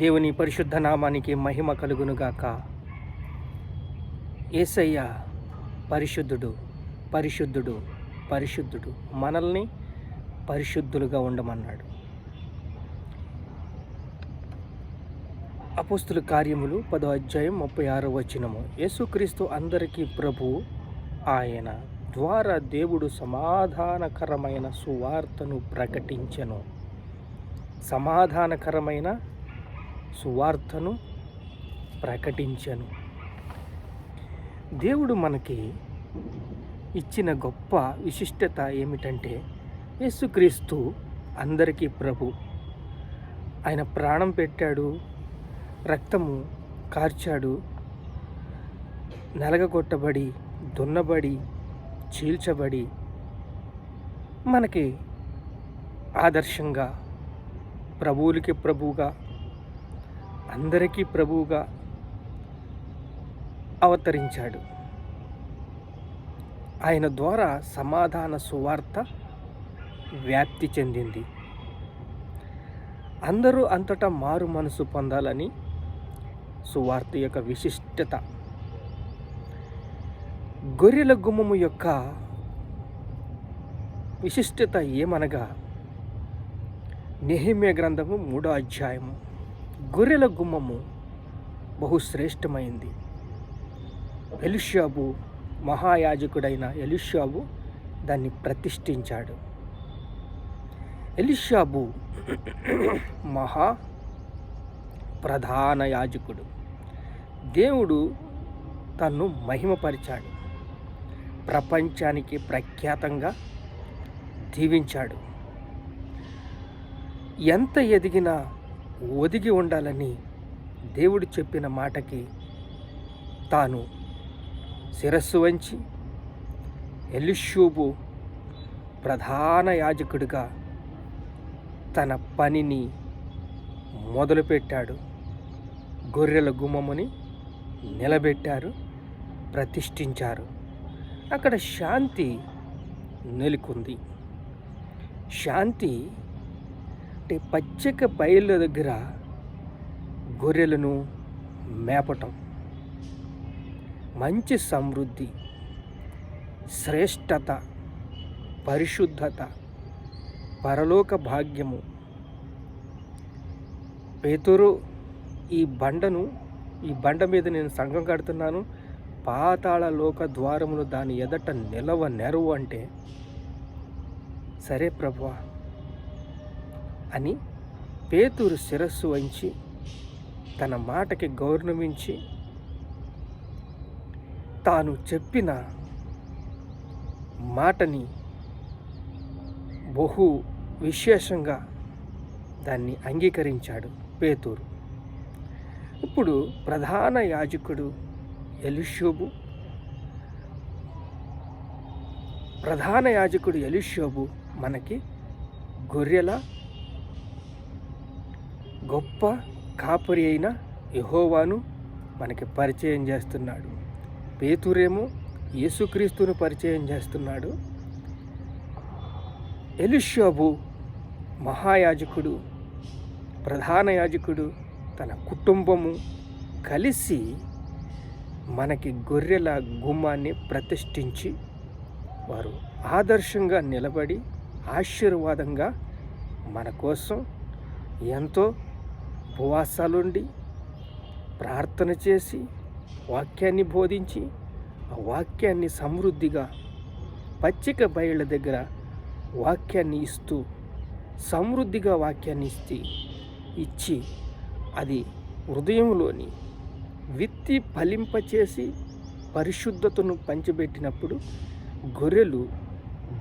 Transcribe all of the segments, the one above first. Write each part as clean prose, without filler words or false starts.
దేవుని పరిశుద్ధ నామానికి మహిమ కలుగునుగాక. యేసయ్య పరిశుద్ధుడు, పరిశుద్ధుడు, పరిశుద్ధుడు. మనల్ని పరిశుద్ధులుగా ఉండమన్నాడు. అపోస్తుల కార్యములు 10వ అధ్యాయం 36వ వచనము. యేసుక్రీస్తు అందరికీ ప్రభువు, ఆయన ద్వారా దేవుడు సమాధానకరమైన సువార్తను ప్రకటించెను. సమాధానకరమైన సువార్తను ప్రకటించెను. దేవుడు మనకి ఇచ్చిన గొప్ప విశిష్టత ఏమిటంటే, యేసుక్రీస్తు అందరికీ ప్రభు. ఆయన ప్రాణం పెట్టాడు, రక్తము కార్చాడు, నలగగొట్టబడి, దున్నబడి, చీల్చబడి మనకి ఆదర్శంగా, ప్రభువులకి ప్రభువుగా, అందరికీ ప్రభువుగా అవతరించాడు. ఆయన ద్వారా సమాధాన సువార్త వ్యాప్తి చెందింది. అందరూ అంతటా మారు మనసు పొందాలని సువార్త యొక్క విశిష్టత. గొర్రెల గుమ్మము యొక్క విశిష్టత ఏమనగా, నెహెమ్యా గ్రంథము 3వ అధ్యాయము. గొర్రెల గుమ్మము బహుశ్రేష్టమైంది. ఎలీషాబు, మహాయాజకుడైన ఎలీషాబు దాన్ని ప్రతిష్ఠించాడు. ఎలీషాబు మహా ప్రధాన యాజకుడు. దేవుడు తన్ను మహిమపరిచాడు, ప్రపంచానికి ప్రఖ్యాతంగా దీవించాడు. ఎంత ఎదిగినా ఒదిగి ఉండాలని దేవుడు చెప్పిన మాటకి తాను శిరస్సు వంచి ఎలీషాబు ప్రధాన యాజకుడిగా తన పనిని మొదలుపెట్టాడు. గొర్రెల గుమ్మముని నిలబెట్టారు, ప్రతిష్ఠించారు. అక్కడ శాంతి నెలకొంది. శాంతి అంటే పచ్చిక బయళ్ళ దగ్గర గొర్రెలను మేపటం, మంచి సమృద్ధి, శ్రేష్టత, పరిశుద్ధత, పరలోక భాగ్యము. పేతురు, ఈ బండ మీద నేను సంఘం కడుతున్నాను, పాతాళ లోక ద్వారములు దాని ఎదట నెరవు అంటే, సరే ప్రభువా అని పేతురు శిరస్సు వంచి తన మాటకి గౌరవించి తాను చెప్పిన మాటని బహు విశేషంగా దాన్ని అంగీకరించాడు పేతురు. ఇప్పుడు ప్రధాన యాజకుడు ఎలీషాబు మనకి గొర్రెల గొప్ప కాపరి అయిన యెహోవాను మనకి పరిచయం చేస్తున్నాడు. పేతురేమో యేసుక్రీస్తును పరిచయం చేస్తున్నాడు. ఎలీషాబు మహాయాజకుడు, ప్రధాన యాజకుడు, తన కుటుంబము కలిసి మనకి గొర్రెల గుమ్మాన్ని ప్రతిష్ఠించి వారు ఆదర్శంగా నిలబడి ఆశీర్వాదంగా మన కోసం ఎంతో ఉపవాసాలుండి ప్రార్థన చేసి వాక్యాన్ని బోధించి ఆ వాక్యాన్ని సమృద్ధిగా పచ్చిక బయళ్ళ దగ్గర వాక్యాన్ని ఇస్తూ, సమృద్ధిగా వాక్యాన్ని ఇచ్చి అది హృదయంలోని విత్తి ఫలింపచేసి పరిశుద్ధతను పంచిపెట్టినప్పుడు గొర్రెలు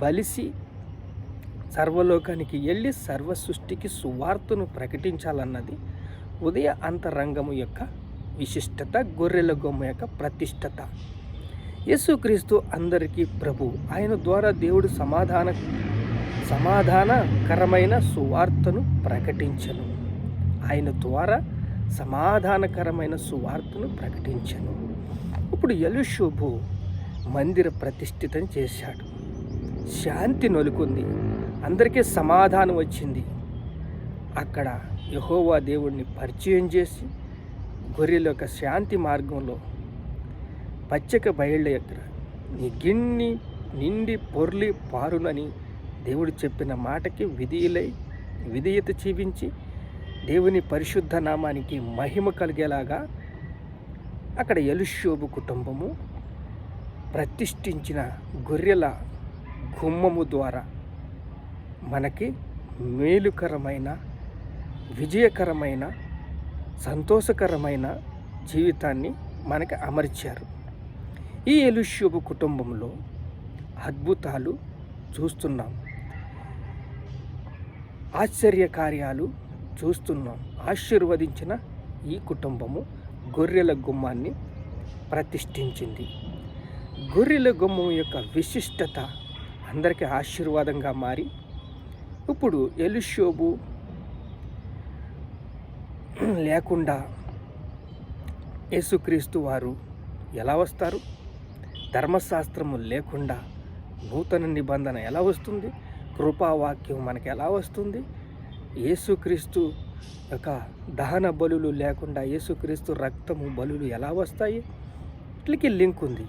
బలిసి సర్వలోకానికి వెళ్ళి సర్వ సృష్టికి సువార్తను ప్రకటించాలన్నది ఉదయ అంతరంగము యొక్క విశిష్టత, గొర్రెల గొమ్మ యొక్క ప్రతిష్టత. యేసుక్రీస్తు అందరికీ ప్రభు. ఆయన ద్వారా దేవుడు సమాధానకరమైన సువార్తను ప్రకటించెను. ఆయన ద్వారా సమాధానకరమైన సువార్తను ప్రకటించెను. ఇప్పుడు ఎలీషాబు మందిర ప్రతిష్ఠితం చేశాడు. శాంతి నెలకొంది, అందరికీ సమాధానం వచ్చింది. అక్కడ యెహోవా దేవుడిని పరిచయం చేసి గొర్రెల యొక్క శాంతి మార్గంలో పచ్చిక బయళ్ళ దగ్గర నీ గిన్ని నిండి పొర్లి పారునని దేవుడు చెప్పిన మాటకి విధేయత చూపించి దేవుని పరిశుద్ధ నామానికి మహిమ కలిగేలాగా అక్కడ ఎలీషోబు కుటుంబము ప్రతిష్ఠించిన గొర్రెల గుమ్మము ద్వారా మనకి మేలుకరమైన, విజయకరమైన, సంతోషకరమైన జీవితాన్ని మనకి అమర్చారు. ఈ ఎలీషోబు కుటుంబంలో అద్భుతాలు చూస్తున్నాం, ఆశ్చర్యకార్యాలు చూస్తున్నాం. ఆశీర్వదించిన ఈ కుటుంబము గొర్రెల గుమ్మాన్ని ప్రతిష్ఠించింది. గొర్రెల గుమ్మం యొక్క విశిష్టత అందరికీ ఆశీర్వాదంగా మారి ఇప్పుడు ఎలీషోబు లేకుండా యేసుక్రీస్తు వారు ఎలా వస్తారు? ధర్మశాస్త్రము లేకుండా నూతన నిబంధన ఎలా వస్తుంది? కృపావాక్యం మనకి ఎలా వస్తుంది? యేసుక్రీస్తు యొక్క దహన బలులు లేకుండా యేసుక్రీస్తు రక్తము బలులు ఎలా వస్తాయి? వీటికి లింక్ ఉంది.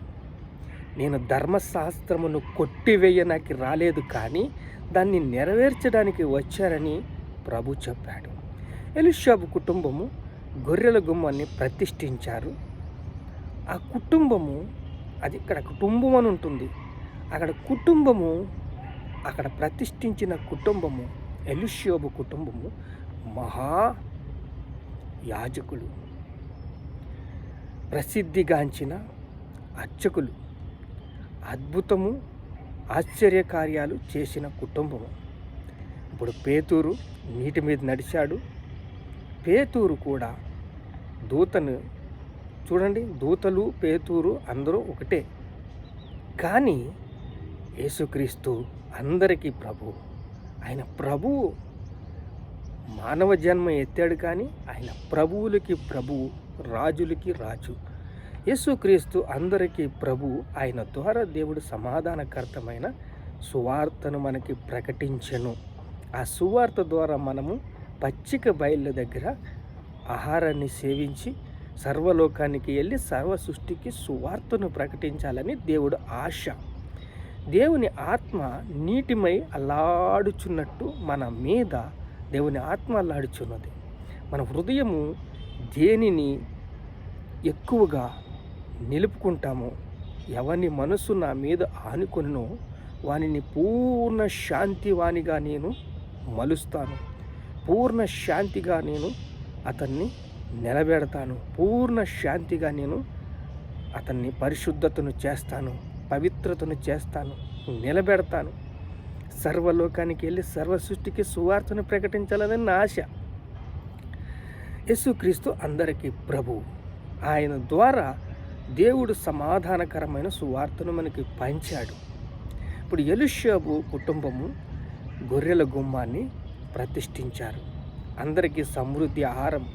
నేను ధర్మశాస్త్రమును కొట్టివేయడానికి రాలేదు, కానీ దాన్ని నెరవేర్చడానికి వచ్చానని ప్రభు చెప్పాడు. ఎలీషోబు కుటుంబము గొర్రెల గుమ్మాన్ని ప్రతిష్ఠించారు. ఆ కుటుంబము, అది ఇక్కడ కుటుంబం అని ఉంటుంది, అక్కడ కుటుంబము, అక్కడ ప్రతిష్ఠించిన కుటుంబము ఎలీషోబు కుటుంబము మహా యాజకులు, ప్రసిద్ధిగాంచిన అర్చకులు, అద్భుతము ఆశ్చర్యకార్యాలు చేసిన కుటుంబము. ఇప్పుడు పేతురు నీటి మీద నడిచాడు. పేతురు కూడా దూతను చూడండి, దూతలు పేతురు అందరూ ఒకటే, కానీ యేసుక్రీస్తు అందరికీ ప్రభు. ఆయన ప్రభువు, మానవ జన్మ ఎత్తాడు, కానీ ఆయన ప్రభువులకి ప్రభువు, రాజులకి రాజు. యేసుక్రీస్తు అందరికీ ప్రభు. ఆయన ద్వారా దేవుడు సమాధానకర్తమైన సువార్తను మనకి ప్రకటించెను. ఆ సువార్త ద్వారా మనము పచ్చిక బయళ్ళ దగ్గర ఆహారాన్ని సేవించి సర్వలోకానికి వెళ్ళి సర్వ సృష్టికి సువార్తను ప్రకటించాలని దేవుడు ఆశ. దేవుని ఆత్మ నీటిమై అల్లాడుచున్నట్టు మన మీద దేవుని ఆత్మ అల్లాడుచున్నది. మన హృదయము దేనిని ఎక్కువగా నిలుపుకుంటామో, ఎవని మనసు నా మీద ఆనుకొనో వానిని పూర్ణ శాంతివానిగా నేను మలుస్తాను. పూర్ణ శాంతిగా నేను అతన్ని నిలబెడతాను. పూర్ణ శాంతిగా నేను అతన్ని పరిశుద్ధతను చేస్తాను, పవిత్రతను చేస్తాను, నిలబెడతాను. సర్వలోకానికి వెళ్ళి సర్వ సృష్టికి సువార్తను ప్రకటించాలని నా ఆశ. యేసుక్రీస్తు అందరికీ ప్రభు. ఆయన ద్వారా దేవుడు సమాధానకరమైన సువార్తను మనకి పంచాడు. ఇప్పుడు ఎలీషోబు కుటుంబము గొర్రెల గుమ్మాన్ని ప్రతిష్ఠించారు. అందరికీ సమృద్ధి, ఆహారం,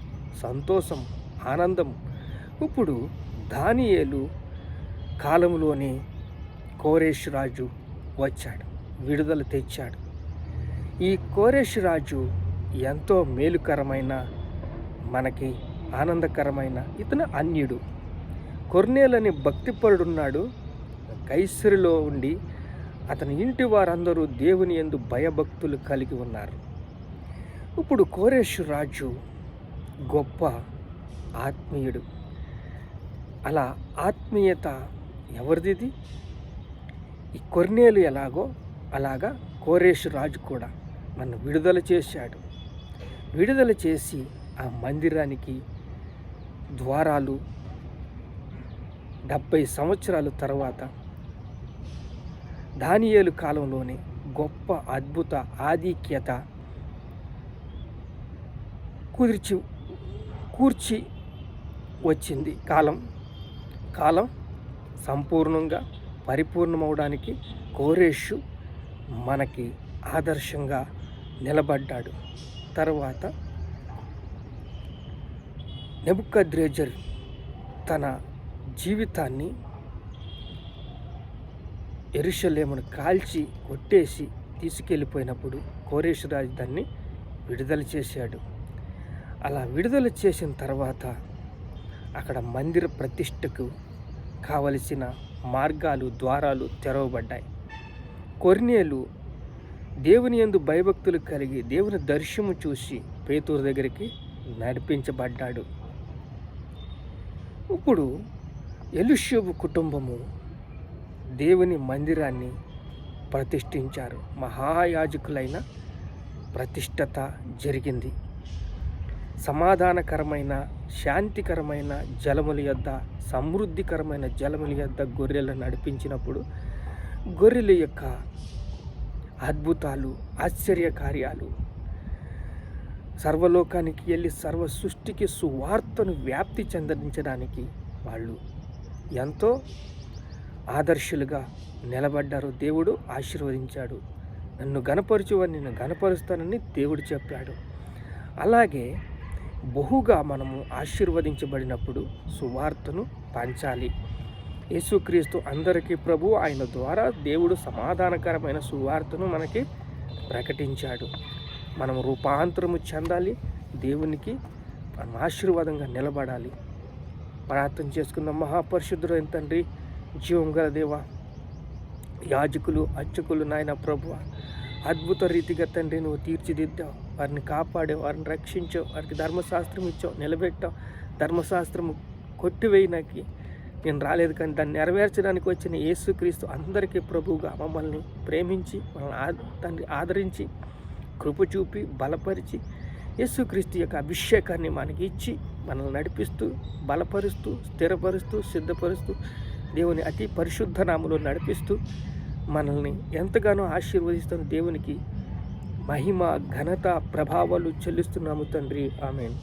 సంతోషం, ఆనందం. ఇప్పుడు దానియేలు కాలంలోనే కోరేషు రాజు వచ్చాడు, విడుదల తెచ్చాడు. ఈ కోరేషు రాజు ఎంతో మేలుకరమైన, మనకి ఆనందకరమైన, ఇతను అన్యుడు. కొర్నేలని భక్తిపరుడున్నాడు. కైసరులో ఉండి అతని ఇంటి వారందరూ దేవుని యందు భయభక్తులు కలిగి ఉన్నారు. ఇప్పుడు కోరేషు రాజు గొప్ప ఆత్మీయుడు. అలా ఆత్మీయత ఎవరిది? ఈ కొర్నేలు ఎలాగో అలాగా కోరేషు రాజు కూడా నన్ను విడుదల చేశాడు. విడుదల చేసి ఆ మందిరానికి ద్వారాలు 70 సంవత్సరాల తర్వాత దానియేలు కాలంలోనే గొప్ప అద్భుత ఆధిక్యత కూర్చి వచ్చింది. కాలం సంపూర్ణంగా పరిపూర్ణమవడానికి కోరేషు మనకి ఆదర్శంగా నిలబడ్డాడు. తర్వాత నెబుకద్రెజర్ తన జీవితాన్ని యెరూషలేమును కాల్చి కొట్టేసి తీసుకెళ్ళిపోయినప్పుడు కోరేషు రాజు దాన్ని విడుదల చేశాడు. అలా విడుదల చేసిన తర్వాత అక్కడ మందిర ప్రతిష్టకు కావలసిన మార్గాలు, ద్వారాలు తెరవబడ్డాయి. కొర్నేలు దేవుని యందు భయభక్తులు కలిగి దేవుని దర్శనము చూసి పేతురు దగ్గరికి నడిపించబడ్డాడు. ఇప్పుడు ఎలీషు కుటుంబము దేవుని మందిరాన్ని ప్రతిష్ఠించారు. మహాయాజకులైన ప్రతిష్టత జరిగింది. సమాధానకరమైన, శాంతికరమైన జలముల యొద్ద, సమృద్ధికరమైన జలముల యొద్ద గొర్రెలను నడిపించినప్పుడు గొర్రెల యొక్క అద్భుతాలు, ఆశ్చర్యకార్యాలు సర్వలోకానికి వెళ్ళి సర్వ సృష్టికి సువార్తను వ్యాప్తి చెందించడానికి వాళ్ళు ఎంతో ఆదర్శులుగా నిలబడ్డారు. దేవుడు ఆశీర్వదించాడు. నన్ను గణపరచువని నిన్ను గణపరుస్తానని దేవుడు చెప్పాడు. అలాగే బహుగా మనము ఆశీర్వదించబడినప్పుడు సువార్తను పంచాలి. యేసుక్రీస్తు అందరికీ ప్రభు. ఆయన ద్వారా దేవుడు సమాధానకరమైన సువార్తను మనకి ప్రకటించాడు. మనం రూపాంతరము చెందాలి. దేవునికి మనం ఆశీర్వాదంగా నిలబడాలి. ప్రార్థన చేసుకుందాం. మహాపరిశుద్ధుడైన తండ్రి, జీవం గల దేవా, యాజకులు, అర్చకులు నాయన ప్రభువ, అద్భుత రీతిగా తండ్రి నువ్వు తీర్చిదిద్దావు. వారిని కాపాడావు, వారిని రక్షించావు, వారికి ధర్మశాస్త్రం ఇచ్చావు, నిలబెట్టావు. ధర్మశాస్త్రము కొట్టివేయడానికి నేను రాలేదు, కానీ దాన్ని నెరవేర్చడానికి వచ్చిన యేసుక్రీస్తు అందరికీ ప్రభువుగా మమ్మల్ని ప్రేమించి మనల్ని తండ్రి ఆదరించి కృప చూపి బలపరిచి యేసుక్రీస్తు యొక్క అభిషేకాన్ని మనకి ఇచ్చి మనల్ని నడిపిస్తూ బలపరుస్తూ స్థిరపరుస్తూ సిద్ధపరుస్తూ దేవుని అతి పరిశుద్ధ నామములో నడిపిస్తూ మనల్ని ఎంతగానో ఆశీర్వదిస్తున్న దేవునికి మహిమ, ఘనత, ప్రభావాలు చెల్లిస్తున్నాము తండ్రి. ఆమేన్.